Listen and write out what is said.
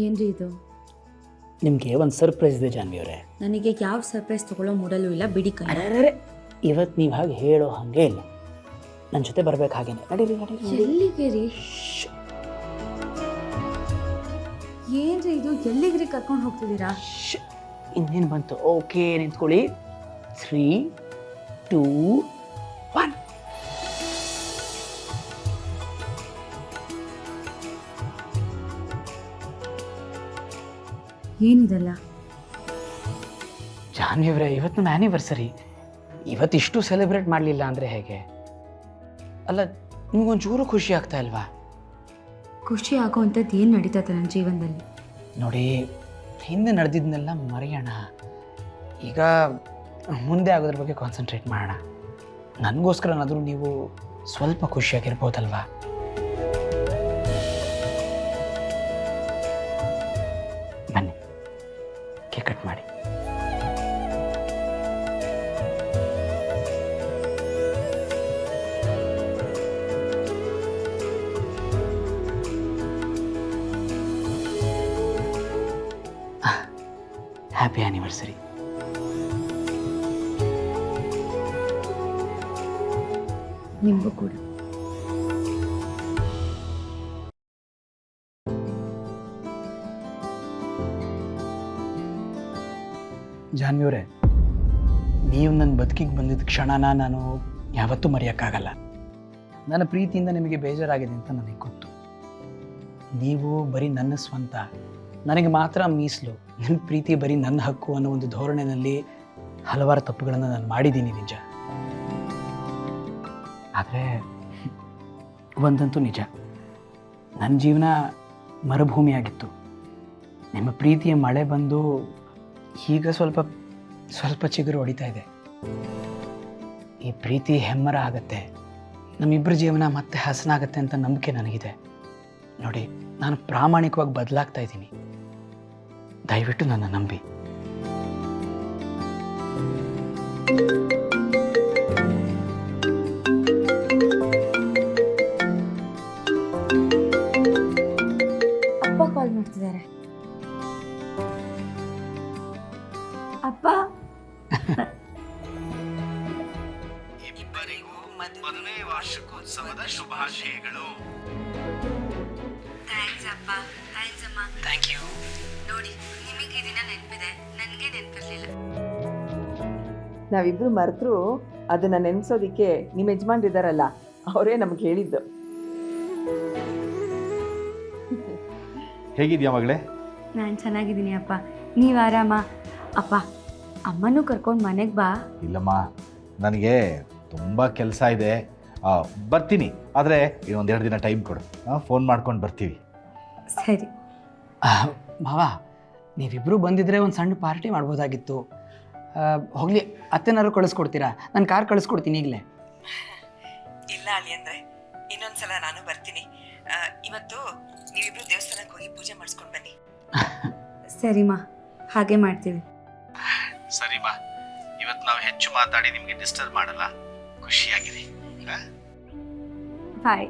ಏನ್ರಿ ಇದು? ನಿಮಗೆ ಒಂದು ಸರ್ಪ್ರೈಸ್ ಇದೆ ಜಾನ್ವಿ ಅವರೇ. ನನಗೆ ಯಾವ ಸರ್ಪ್ರೈಸ್ ತೊಗೊಳ್ಳೋ ಮೂಡಲ್ಲೂ ಇಲ್ಲ, ಬಿಡಿ ಕೈ. ಅರೆ ಇವತ್ತು ನೀವು ಹಾಗೆ ಹೇಳೋ ಹಾಗೆ ಇಲ್ಲ, ನನ್ನ ಜೊತೆ ಬರ್ಬೇಕು ಹಾಗೇನೆ. ನಡೀರಿ ನಡೀರಿ. ಎಲ್ಲಿಗೆ ರೀ? ಏನ್ರಿ ಇದು? ಎಲ್ಲಿಗ್ರಿ ಕರ್ಕೊಂಡು ಹೋಗ್ತಿದ್ದೀರಾ? ಇನ್ನೇನು ಬಂತು? ಓಕೆ ನಿಂತ್ಕೊಳ್ಳಿ. 3, 2, 1. ಏನಿದಲ್ಲ? ಜಾನ್ವಿ ಅವರೇ, ಇವತ್ತು ನನ್ನ ಆ್ಯನಿವರ್ಸರಿ. ಇವತ್ತಿಷ್ಟು ಸೆಲೆಬ್ರೇಟ್ ಮಾಡಲಿಲ್ಲ ಅಂದರೆ ಹೇಗೆ? ಅಲ್ಲ, ನಿಮಗೊಂಚೂರು ಖುಷಿ ಆಗ್ತಾ ಇಲ್ವಾ? ಖುಷಿ ಆಗೋವಂಥದ್ದು ಏನು ನಡೀತದೆ ನನ್ನ ಜೀವನದಲ್ಲಿ? ನೋಡಿ, ಹಿಂದೆ ನಡೆದಿದ್ದನ್ನೆಲ್ಲ ಮರೆಯೋಣ. ಈಗ ಮುಂದೆ ಆಗೋದ್ರ ಬಗ್ಗೆ ಕಾನ್ಸಂಟ್ರೇಟ್ ಮಾಡೋಣ. ನನಗೋಸ್ಕರನಾದರೂ ನೀವು ಸ್ವಲ್ಪ ಖುಷಿಯಾಗಿರ್ಬೋದಲ್ವಾ? ಬನ್ನಿ, ಕೇಕ್ ಕಟ್ ಮಾಡಿ. Happy anniversary. ನಿಮಗೂ ಕೂಡ. ಜಾನ್ವಿ ಅವರೇ, ನೀವು ನನ್ನ ಬದುಕಿಗೆ ಬಂದಿದ್ದ ಕ್ಷಣನ ನಾನು ಯಾವತ್ತೂ ಮರೆಯೋಕ್ಕಾಗಲ್ಲ. ನನ್ನ ಪ್ರೀತಿಯಿಂದ ನಿಮಗೆ ಬೇಜಾರಾಗಿದೆ ಅಂತ ನನಗೆ ಗೊತ್ತು. ನೀವು ಬರೀ ನನ್ನ ಸ್ವಂತ, ನನಗೆ ಮಾತ್ರ ಮೀಸಲು, ನನ್ನ ಪ್ರೀತಿ ಬರೀ ನನ್ನ ಹಕ್ಕು ಅನ್ನೋ ಒಂದು ಧೋರಣೆಯಲ್ಲಿ ಹಲವಾರು ತಪ್ಪುಗಳನ್ನು ನಾನು ಮಾಡಿದ್ದೀನಿ, ನಿಜ. ಆದರೆ ಒಂದಂತೂ ನಿಜ, ನನ್ನ ಜೀವನ ಮರುಭೂಮಿಯಾಗಿತ್ತು. ನಿಮ್ಮ ಪ್ರೀತಿಯ ಮಳೆ ಬಂದು ಈಗ ಸ್ವಲ್ಪ ಸ್ವಲ್ಪ ಚಿಗುರು ಹೊಡಿತಾ ಇದೆ. ಈ ಪ್ರೀತಿ ಹೆಮ್ಮರ ಆಗತ್ತೆ, ನಮ್ಮಿಬ್ಬರ ಜೀವನ ಮತ್ತೆ ಹಸನಾಗತ್ತೆ ಅಂತ ನಂಬಿಕೆ ನನಗಿದೆ. ನೋಡಿ, ನಾನು ಪ್ರಾಮಾಣಿಕವಾಗಿ ಬದಲಾಗ್ತಾ ಇದ್ದೀನಿ. ದಯವಿಟ್ಟು ನನ್ನ ನಂಬಿ. ಅಪ್ಪ ಕಾಲ್ ಮಾಡ್ತಿದ್ದಾರೆ. ಅಪ್ಪ, ಇಬ್ಬರಿಗೂ ಮದುವೆ ವಾರ್ಷಿಕೋತ್ಸವದ ಶುಭಾಶಯಗಳು. ಥ್ಯಾಂಕ್ಸ್ ಅಪ್ಪ. ಥ್ಯಾಂಕ್ಸ್ ಅಮ್ಮ. Thank you. ನೋಡಿ, ನಿಮಗೆ ಈ ದಿನ ನೆನಪಿದೆ, ನನಗೆ ನೆನಪಿರಲಿಲ್ಲ. ನಾವಿಬ್ರು ಮರೆತರು ಅದನ್ನ ನೆನೆಸೋದಿಕ್ಕೆ ನಿಮ್ಮ ಯಜಮಾನ್ರಿದ್ದಾರಲ್ಲ, ಅವರೇ ನಮ್ಗೆ ಹೇಳಿದ್ದು. ಹೇಗಿದ್ಯಾ ಮಗಳೇ? ನಾನು ಚೆನ್ನಾಗಿದ್ದೀನಿ ಅಪ್ಪ. ನೀವು ಆರಾಮ? ಅಪ್ಪ, ಅಮ್ಮನೂ ಕರ್ಕೊಂಡು ಮನೆಗೆ ಬಾ. ಇಲ್ಲಮ್ಮ, ನನಗೆ ತುಂಬ ಕೆಲಸ ಇದೆ, ಬರ್ತೀನಿ. ಆದರೆ ಇನ್ನೊಂದೆರಡು ದಿನ ಟೈಮ್ ಕೊಡು, ಫೋನ್ ಮಾಡ್ಕೊಂಡು ಬರ್ತೀವಿ. ಸರಿ ಮಾವ, ನೀವಿಬ್ಬರು ಬಂದಿದ್ರೆ ಒಂದು ಸಣ್ಣ ಪಾರ್ಟಿ ಮಾಡ್ಬೋದಾಗಿತ್ತು. ಹೋಗಲಿ, ಅತ್ತೆನಾರು ಕಳಿಸ್ಕೊಡ್ತೀರಾ? ನಾನು ಕಾರ್ ಕಳಿಸ್ಕೊಡ್ತೀನಿ ಈಗಲೇ. ಇಲ್ಲ ಅಲ್ಲಿ ಅಂದರೆ ಇನ್ನೊಂದ್ಸಲ ನಾನು ಬರ್ತೀನಿ. ಇವತ್ತು ನೀವಿಬ್ರು ದೇವಸ್ಥಾನಕ್ಕೆ ಹೋಗಿ ಪೂಜೆ ಮಾಡಿಸ್ಕೊಂಡು ಬನ್ನಿ. ಸರಿಮಾ, ಹಾಗೆ ಮಾಡ್ತೀವಿ. ಸರಿ ಬಾ, ಇವತ್ತು ನಾವು ಹೆಚ್ಚು ಮಾತಾಡಿ ನಿಮಗೆ ಡಿಸ್ಟರ್ಬ್ ಮಾಡಲ್ಲ. ಖುಷಿಯಾಗಿರಿ. ಬಾಯ್.